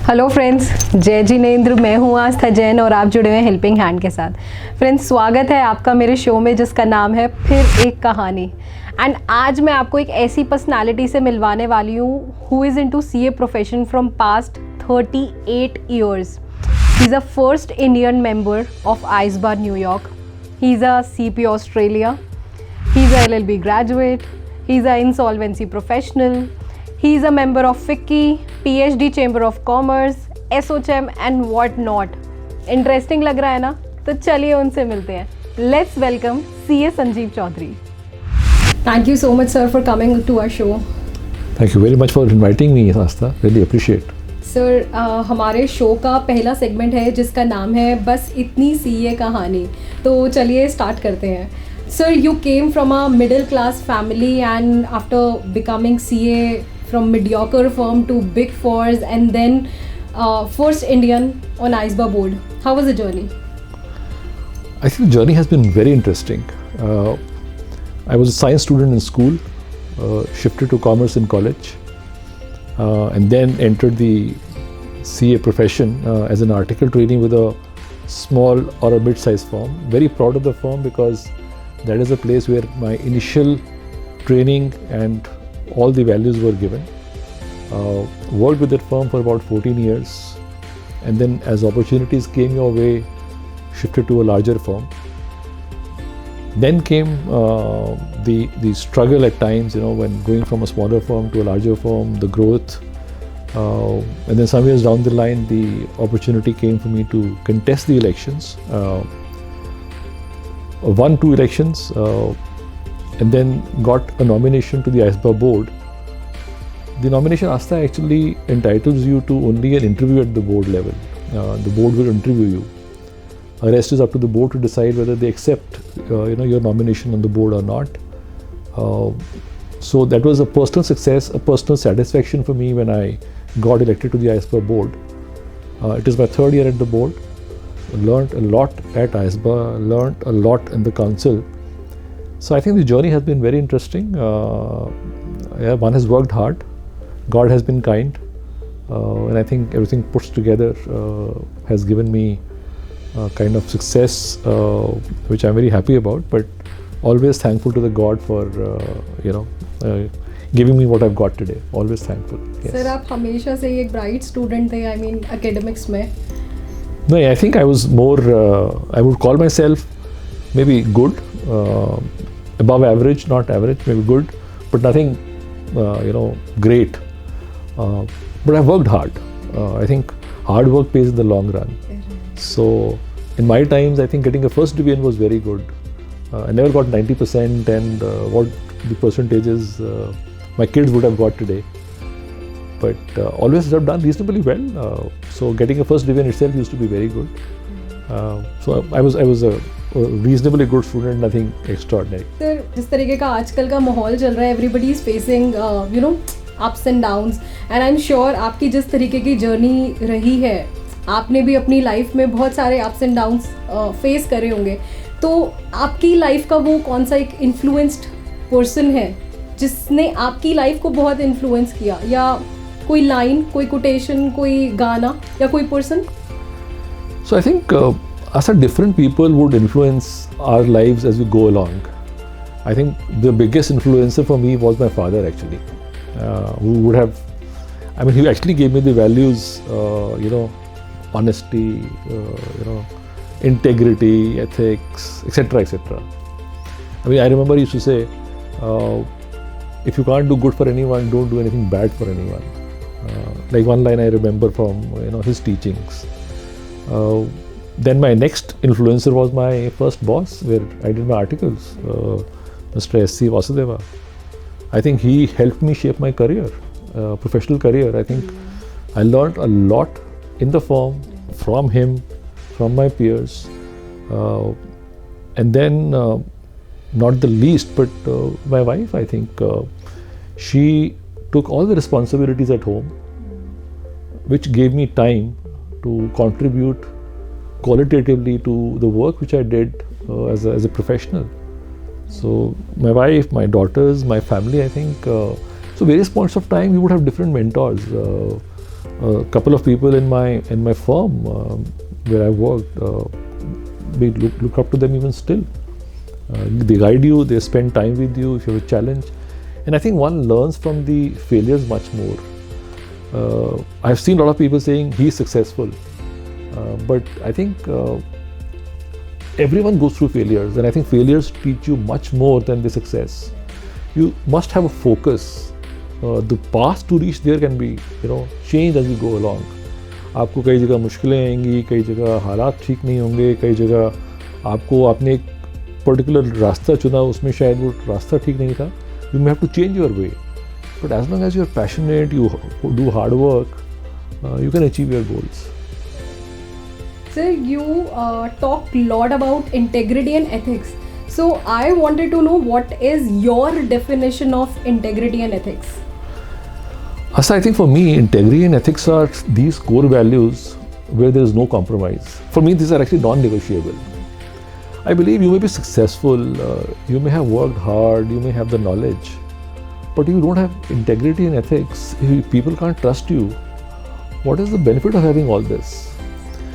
Hello friends, जय जिनेंद्र। मैं हूँ आस्था जैन और आप जुड़े हुए हैं हेल्पिंग हैंड के साथ। फ्रेंड्स, स्वागत है आपका मेरे शो में जिसका नाम है फिर एक कहानी। एंड आज मैं आपको एक ऐसी पर्सनालिटी से मिलवाने वाली हूँ who is into CA profession from past 38 years. He is a first Indian member of ice bar New York. He is a CP Australia. He is a LLB graduate. He is an insolvency professional. He is a member of FICCI, PhD Chamber of Commerce, SOCHM and what not. Interesting लग रहा है ना? तो चलिए उनसे मिलते हैं. Let's welcome CA Sanjeev Chaudhary. Thank you so much, sir, for coming to our show. Thank you very much for inviting me, Astha. Really appreciate. Sir, हमारे शो का पहला सेगमेंट है जिसका नाम है बस इतनी CA कहानी. तो चलिए स्टार्ट करते हैं. Sir, you came from a middle class family and after becoming CA from mediocre firm to big fours and then first Indian on ISBA board. How was the journey? I think the journey has been very interesting. I was a science student in school, shifted to commerce in college, and then entered the CA profession as an article trainee with a small or a mid-sized firm. Very proud of the firm because that is a place where my initial training and all the values were given. Worked with that firm for about 14 years, and then as opportunities came your way, shifted to a larger firm. Then came the struggle at times, when going from a smaller firm to a larger firm, the growth. And then some years down the line, the opportunity came for me to contest the elections. Won 2 elections and then got a nomination to the ISBA board. The nomination Astha actually entitles you to only an interview at the board level. The board will interview you. The rest is up to the board to decide whether they accept your nomination on the board or not. So that was a personal success, a personal satisfaction for me when I got elected to the ISBA board. It is my 3rd year at the board. Learned a lot at ISBA, learned a lot in the council. So I think the journey has been very interesting. One has worked hard, God has been kind, and I think everything put together has given me kind of success, which I'm very happy about, but always thankful to the God for giving me what I've got today. Always thankful. Yes. Sir, आप हमेशा से एक bright student थे, I mean academics में. No, I think I was more, I would call myself maybe good, above average, not average, maybe good, but nothing, great. But I've worked hard. I think hard work pays in the long run. So in my times, I think getting a first division was very good. I never got 90% and what the percentages my kids would have got today. But always have done reasonably well. So getting a first division itself used to be very good. So I was a reasonably good student, nothing extraordinary. Sir, जिस तरीके का आजकल का माहौल चल रहा है, everybody is facing ups and downs, and I'm sure आपकी जिस तरीके की जर्नी रही है, आपने भी अपनी लाइफ में बहुत सारे ups and downs फेस करे होंगे. तो आपकी लाइफ का वो कौन सा एक इन्फ्लुएंस्ड पर्सन है जिसने आपकी लाइफ को बहुत इन्फ्लुएंस किया, या कोई लाइन, कोई कोटेशन, कोई गाना या कोई person? So I think as different people would influence our lives as we go along. I think the biggest influencer for me was my father actually, who would have, he actually gave me the values, honesty, integrity, ethics, etc., etc. I remember he used to say, if you can't do good for anyone, don't do anything bad for anyone. Like one line I remember from his teachings. Then my next influencer was my first boss, where I did my articles, Mr. S.C. Vasudeva. I think he helped me shape my career, professional career. I think I learned a lot in the firm, from him, from my peers, and then not the least, but my wife, I think she took all the responsibilities at home, which gave me time to contribute qualitatively to the work which I did as a professional. So my wife, my daughters, my family, I think, so various points of time we would have different mentors. a couple of people in my firm where I worked, we look up to them even still. They guide you, they spend time with you if you have a challenge. And I think one learns from the failures much more. I've seen a lot of people saying he's successful, but I think everyone goes through failures, and I think failures teach you much more than the success. You must have a focus. The path to reach there can be, changed as you go along. आपको कई जगह मुश्किलें आएंगी, कई जगह हालात ठीक नहीं होंगे, कई जगह आपको आपने एक पर्टिकुलर रास्ता चुना, उसमें शायद वो रास्ता ठीक नहीं था. You may have to change your way. But as long as you are passionate, you do hard work, you can achieve your goals. Sir, you talk a lot about integrity and ethics. So I wanted to know what is your definition of integrity and ethics? Asa, I think for me, integrity and ethics are these core values where there is no compromise. For me, these are actually non-negotiable. I believe you may be successful, you may have worked hard, you may have the knowledge, but if you don't have integrity and ethics, if people can't trust you, what is the benefit of having all this?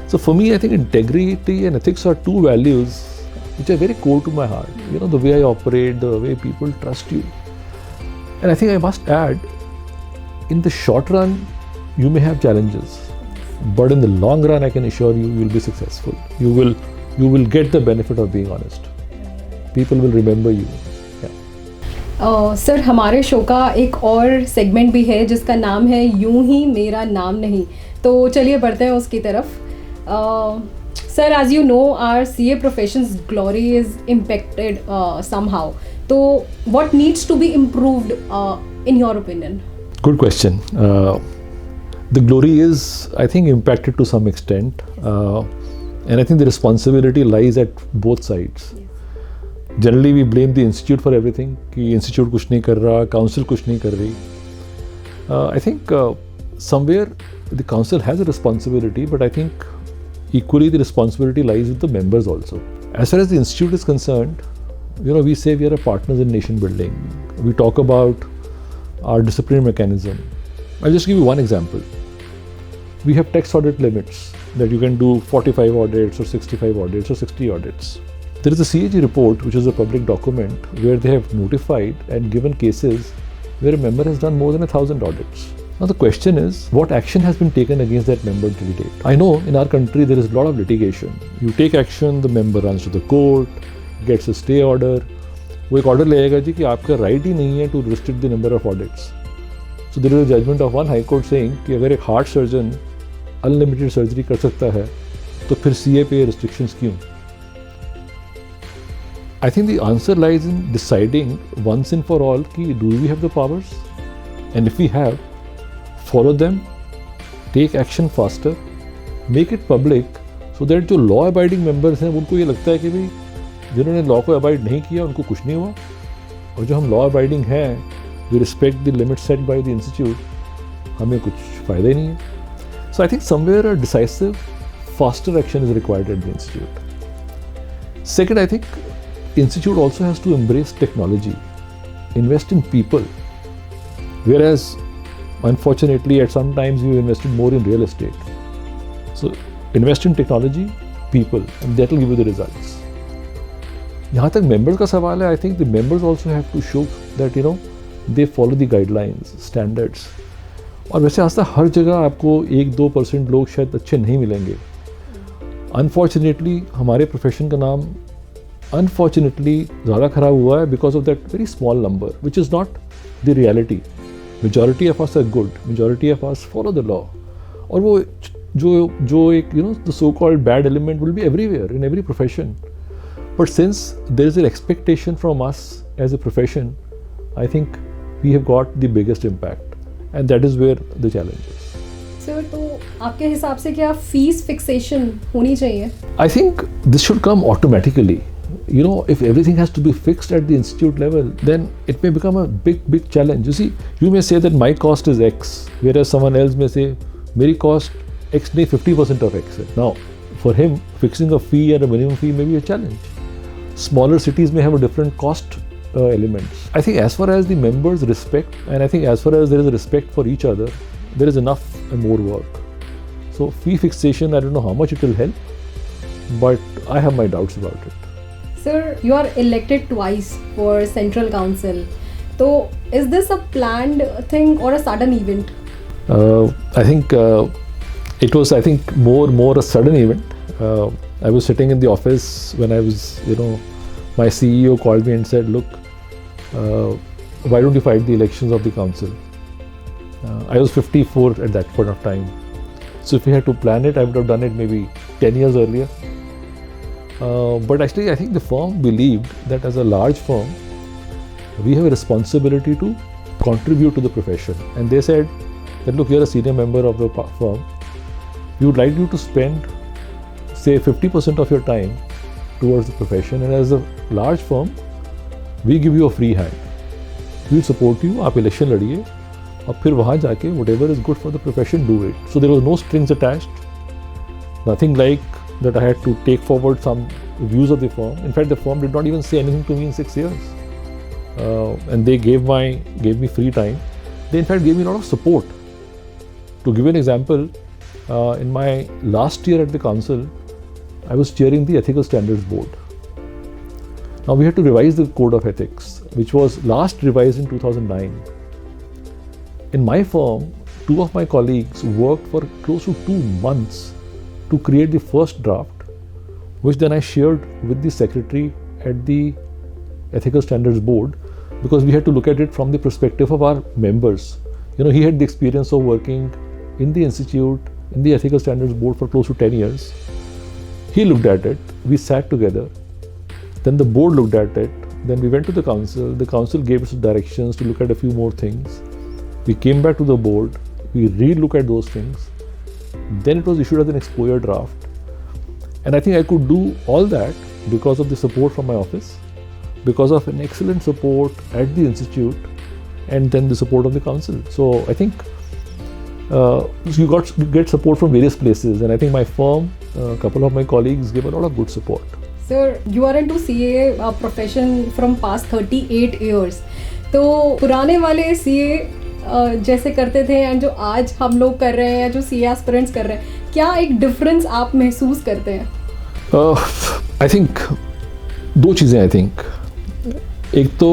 So for me, I think integrity and ethics are two values which are very core to my heart. The way I operate, the way people trust you. And I think I must add, in the short run, you may have challenges, but in the long run, I can assure you, you will be successful. You will get the benefit of being honest. People will remember you. Sir, हमारे show का एक और segment भी है जिसका नाम है यूं ही मेरा नाम नहीं. तो चलिए बढ़ते हैं उसकी तरफ. Sir, as you know, our CA profession's glory is impacted somehow. So what needs to be improved in your opinion? Good question. The glory is, I think, impacted to some extent. And I think the responsibility lies at both sides. Generally, we blame the institute for everything. कि institute कुछ नहीं कर रहा, council कुछ नहीं कर रही. I think somewhere the council has a responsibility, but I think equally the responsibility lies with the members also. As far as the institute is concerned, we say we are partners in nation building. We talk about our disciplinary mechanism. I'll just give you one example. We have tax audit limits that you can do 45 audits or 65 audits or 60 audits. There is a CAG report, which is a public document, where they have notified and given cases where a member has done more than 1,000 audits. Now the question is, what action has been taken against that member till date? I know in our country there is a lot of litigation. You take action, the member runs to the court, gets a stay order. वो एक order लेगा जी कि आपका right ही नहीं है to restrict the number of audits. So there is a judgment of one high court saying कि अगर एक heart surgeon unlimited surgery कर सकता है, तो फिर CA पे restrictions क्यों? I think the answer lies in deciding once and for all कि do we have the powers? And if we have, follow them, take action faster, make it public so that जो law abiding members हैं उनको ये लगता है कि भाई जिन्होंने law को abide नहीं किया उनको कुछ नहीं हुआ, और जो हम law abiding हैं, we respect the limits set by the institute, हमें कुछ फायदा ही नहीं है. So I think somewhere a decisive, faster action is required at the institute. Second, I think institute also has to embrace technology, invest in people, whereas unfortunately at some times we invested more in real estate. So invest in technology, people, and that will give you the results. यहाँ तक members का सवाल है, I think the members also have to show that they follow the guidelines, standards. और वैसे आज तक हर जगह आपको 1-2% लोग शायद अच्छे नहीं मिलेंगे. Unfortunately हमारे profession का नाम unfortunately ज़्यादा खराब हुआ है because of that very small number, which is not the reality. Majority of us are good. Majority of us follow the law. और वो जो एक the so-called bad element will be everywhere in every profession. But since there is an expectation from us as a profession, I think we have got the biggest impact, and that is where the challenge is. Sir, तो आपके हिसाब से क्या fees fixation होनी चाहिए? I think this should come automatically. If everything has to be fixed at the institute level, then it may become a big challenge. You see, you may say that my cost is X, whereas someone else may say, मेरी cost X नहीं 50% of X है. Now, for him, fixing a fee and a minimum fee may be a challenge. Smaller cities may have a different cost elements. I think as far as the members respect, and I think as far as there is a respect for each other, there is enough and more work. So fee fixation, I don't know how much it will help, but I have my doubts about it. Sir, you are elected twice for Central Council. So, is this a planned thing or a sudden event? I think it was, more a sudden event. I was sitting in the office when I was, my CEO called me and said, look, why don't you fight the elections of the council? I was 54 at that point of time. So if we had to plan it, I would have done it maybe 10 years earlier. But actually, I think the firm believed that as a large firm, we have a responsibility to contribute to the profession. And they said that, look, you're a senior member of the firm. We would like you to spend, say, 50% of your time towards the profession. And as a large firm, we give you a free hand. We'll support you, आप election लड़िए, और फिर वहाँ जाके whatever is good for the profession, do it. So there was no strings attached. Nothing like that I had to take forward some views of the firm. In fact, the firm did not even say anything to me in 6 years. And they gave me free time. They in fact gave me a lot of support. To give you an example, in my last year at the council, I was chairing the Ethical Standards Board. Now we had to revise the Code of Ethics, which was last revised in 2009. In my firm, 2 of my colleagues worked for close to 2 months to create the first draft, which then I shared with the secretary at the Ethical Standards Board, because we had to look at it from the perspective of our members. He had the experience of working in the institute, in the Ethical Standards Board for close to 10 years. He looked at it, we sat together, then the board looked at it, then we went to the council gave us directions to look at a few more things. We came back to the board, we re-look at those things, then it was issued as an exposure draft. And I think I could do all that because of the support from my office, because of an excellent support at the institute, and then the support of the council. So I think you get support from various places, and I think my firm, a couple of my colleagues gave a lot of good support. Sir, you are into CA profession from past 38 years. तो पुराने वाले CA जैसे करते थे and जो आज हम लोग कर रहे हैं या जो CA एस्पिरेंट्स कर रहे हैं, क्या एक डिफरेंस आप महसूस करते हैं? आई थिंक 2 चीज़ें. आई थिंक एक तो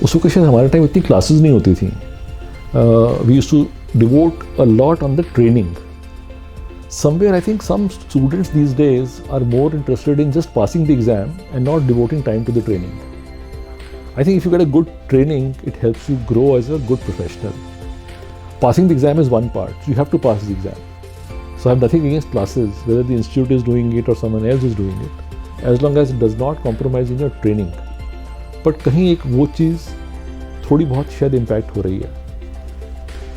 उस ओकेशन हमारे टाइम इतनी क्लासेस नहीं होती थी. We used to devote a lot on the training. Somewhere I think some students these days are more interested in just passing the exam and not devoting time to the training. I think if you get a good training, it helps you grow as a good professional. Passing the exam is one part. You have to pass the exam. So I have nothing against classes, whether the institute is doing it or someone else is doing it, as long as it does not compromise in your training. But कहीं एक वो चीज़ थोड़ी बहुत शायद impact हो रही है.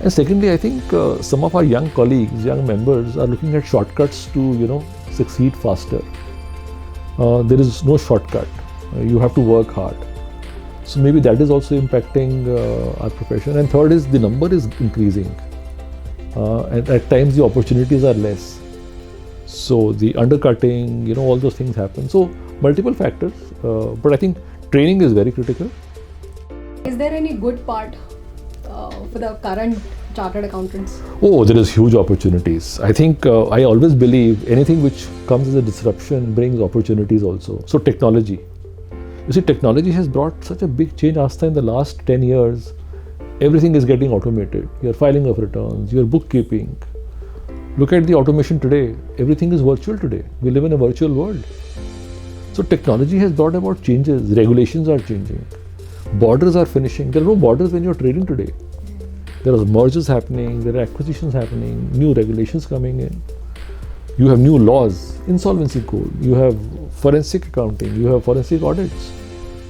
And secondly, I think some of our young colleagues, young members are looking at shortcuts to, succeed faster. There is no shortcut. You have to work hard. So maybe that is also impacting our profession. And third is the number is increasing. And at times the opportunities are less. So the undercutting, all those things happen. So multiple factors. But I think training is very critical. Is there any good part for the current chartered accountants? Oh, there is huge opportunities. I think I always believe anything which comes as a disruption brings opportunities also. So technology. You see, technology has brought such a big change. Asta in the last 10 years, everything is getting automated. Your filing of returns, your bookkeeping. Look at the automation today. Everything is virtual today. We live in a virtual world. So technology has brought about changes. Regulations are changing. Borders are finishing. There are no borders when you're trading today. There are mergers happening, there are acquisitions happening, new regulations coming in. You have new laws, insolvency code, you have forensic accounting, you have forensic audits,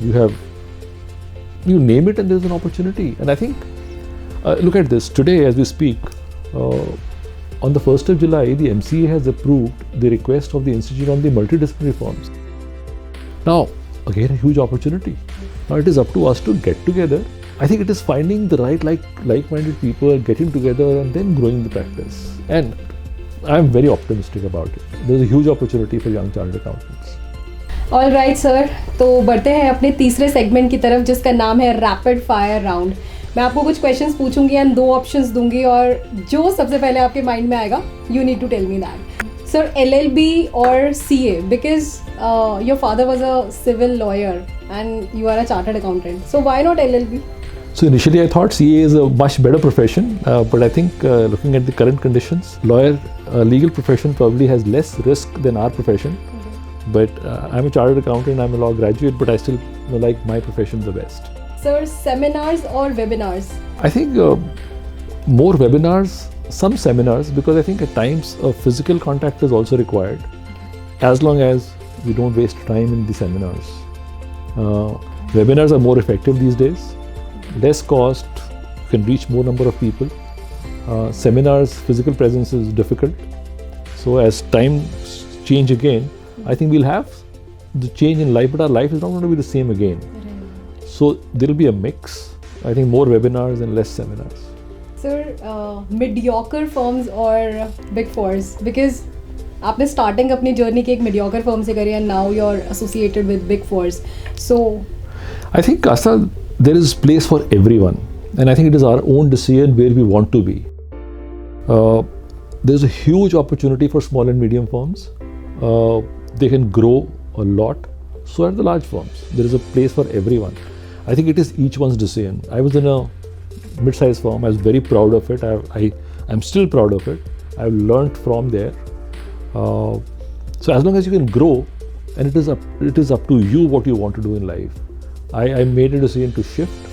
you name it and there's an opportunity. And I think, look at this, today as we speak, on the 1st of July, the MCA has approved the request of the Institute on the multidisciplinary firms. Now, again, a huge opportunity. Now it is up to us to get together. I think it is finding the right like-minded people, getting together and then growing the practice. And I am very optimistic about it. There is a huge opportunity for young chartered accountants. All right, sir. तो बढ़ते हैं अपने तीसरे segment की तरफ जिसका नाम है रैपिड फायर राउंड. मैं आपको कुछ क्वेश्चंस पूछूंगी एंड 2 ऑप्शंस दूंगी और जो सबसे पहले आपके माइंड में आएगा you need to tell me that. Sir, LLB और CA, because your father was a civil lawyer and you are a chartered accountant, so why not LLB? So initially I thought CA is a much better profession, but I think looking at the current conditions, legal profession probably has less risk than our profession. But I'm a chartered accountant, I'm a law graduate, but I still like my profession the best. Sir, seminars or webinars? I think more webinars, some seminars, because I think at times a physical contact is also required, as long as we don't waste time in the seminars. Webinars are more effective these days. Less cost, you can reach more number of people. Seminars, physical presence is difficult. So as times change again, I think we'll have the change in life, but our life is not going to be the same again. So there will be a mix. I think more webinars and less seminars. Sir, mediocre firms or big fours? Because आपने starting अपनी journey की एक mediocre firm से करी and now you're associated with big fours. So I think Asta, there is place for everyone, and I think it is our own decision where we want to be. There's a huge opportunity for small and medium firms. They can grow a lot. So are the large firms. There is a place for everyone. I think it is each one's decision. I was in a mid-sized firm. I was very proud of it. I'm still proud of it. I've learned from there. So as long as you can grow, and it is up to you what you want to do in life. I made a decision to shift.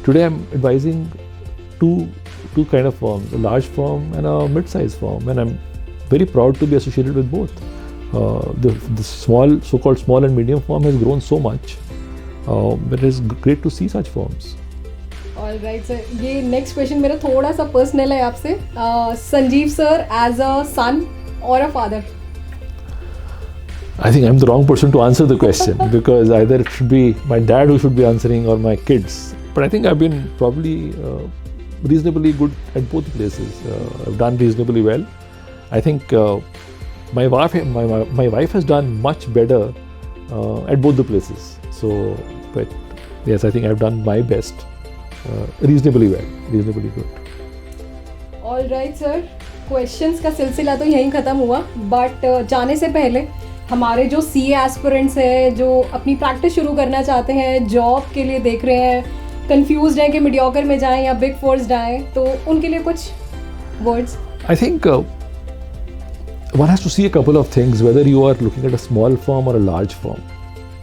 Today I'm advising two kind of firms, a large firm and a mid-sized firm, and I'm very proud to be associated with both. The so-called small and medium firm has grown so much, but it is great to see such firms. All right, sir. ये next question मेरा थोड़ा सा personal है आपसे. Sanjeev sir, as a son or a father? I think I'm the wrong person to answer the question because either it should be my dad who should be answering or my kids. But I think I've been probably reasonably good at both places. I've done reasonably well. I think my wife has done much better at both the places. So, but yes, I think I've done my best, reasonably well, reasonably good. All right, sir. Questions का सिलसिला तो यहीं ख़त्म हुआ. But जाने से पहले हमारे जो CA एस्पिरेंट्स हैं, जो अपनी प्रैक्टिस शुरू करना चाहते हैं, जॉब के लिए देख रहे हैं, कंफ्यूज्ड हैं कि मीडियोकर में जाएं या बिग फोर्स जाएं, तो उनके लिए कुछ words? I think one has to see a couple of things, whether you are looking at a small firm or a large firm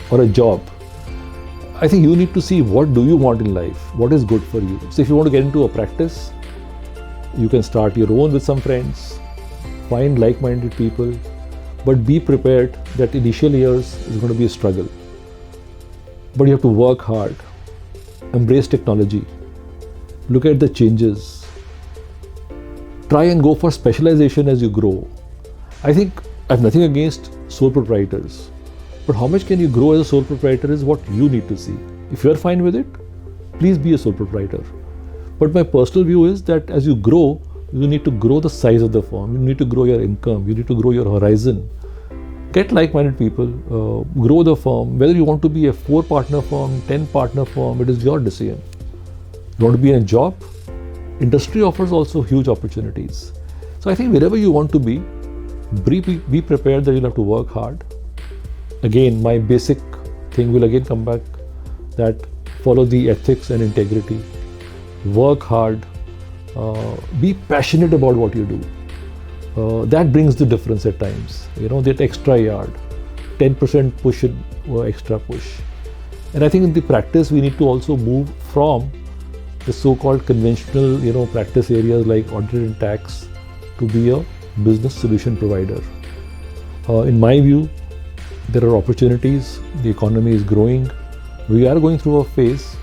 or a job. I think you need to see what do you want in life, what is good for you. So if you want to get into a practice, you can start your own with some friends, find like-minded people, but be prepared that initial years is going to be a struggle. But you have to work hard, embrace technology, look at the changes, try and go for specialization as you grow. I think I have nothing against sole proprietors, but how much can you grow as a sole proprietor is what you need to see. If you are fine with it, please be a sole proprietor. But my personal view is that as you grow, you need to grow the size of the firm, you need to grow your income, you need to grow your horizon. Get like-minded people, grow the firm. Whether you want to be a 4-partner firm, 10-partner firm, it is your decision. You want to be in a job? Industry offers also huge opportunities. So I think wherever you want to be prepared that you'll have to work hard. Again, my basic thing will again come back that follow the ethics and integrity. Work hard. Be passionate about what you do. That brings the difference at times. That extra yard, 10% push it, extra push. And I think in the practice, we need to also move from the so-called conventional, practice areas like audit and tax to be a business solution provider. In my view, there are opportunities. The economy is growing. We are going through a phase,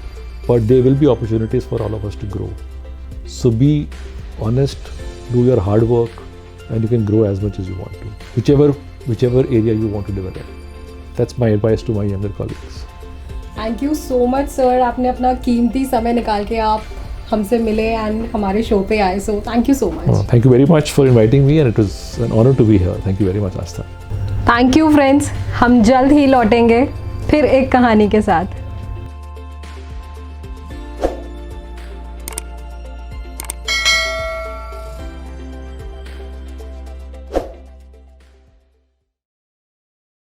but there will be opportunities for all of us to grow. So be honest, do your hard work, and you can grow as much as you want to, whichever area you want to develop. That's my advice to my younger colleagues. Thank you so much, sir. आपने अपना कीमती समय निकाल के आप हमसे मिले and हमारे शो पे आए. So thank you so much. Thank you very much for inviting me, and it was an honor to be here. Thank you very much, Astha. Thank you, friends. हम जल्द ही लौटेंगे फिर एक कहानी के साथ.